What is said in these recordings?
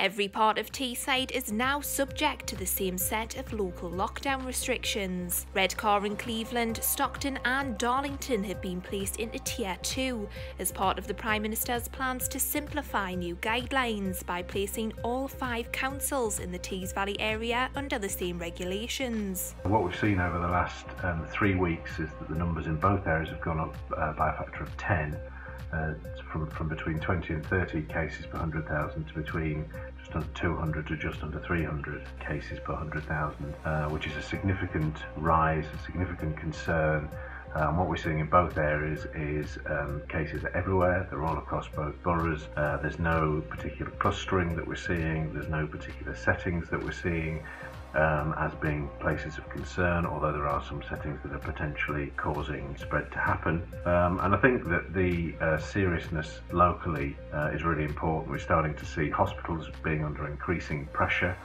Every part of Teesside is now subject to the same set of local lockdown restrictions. Redcar and Cleveland, Stockton and Darlington have been placed into Tier 2 as part of the Prime Minister's plans to simplify new guidelines by placing all 5 councils in the Tees Valley area under the same regulations. What we've seen over the last 3 weeks is that the numbers in both areas have gone up by a factor of 10. From between 20 and 30 cases per 100,000 to between just under 200 to just under 300 cases per 100,000, which is a significant rise, a significant concern. What we're seeing in both areas is cases are everywhere, they're all across both boroughs. There's no particular clustering that we're seeing, there's no particular settings that we're seeing as being places of concern, although there are some settings that are potentially causing spread to happen. And I think that the seriousness locally is really important. We're starting to see hospitals being under increasing pressure.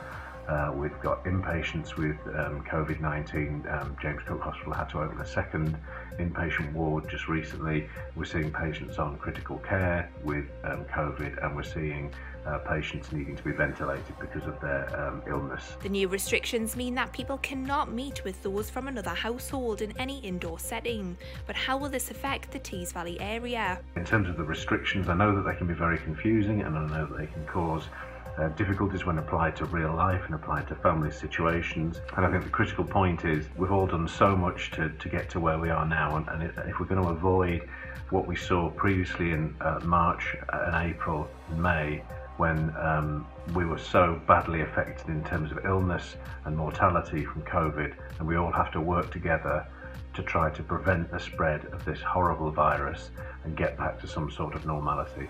We've got inpatients with COVID-19. James Cook Hospital had to open a second inpatient ward just recently. We're seeing patients on critical care with COVID, and we're seeing patients needing to be ventilated because of their illness. The new restrictions mean that people cannot meet with those from another household in any indoor setting. But how will this affect the Tees Valley area? In terms of the restrictions, I know that they can be very confusing, and I know that they can cause difficulties when applied to real life and applied to family situations. And I think the critical point is we've all done so much to get to where we are now, and if we're going to avoid what we saw previously in March and April and May, when we were so badly affected in terms of illness and mortality from COVID, and we all have to work together to try to prevent the spread of this horrible virus and get back to some sort of normality.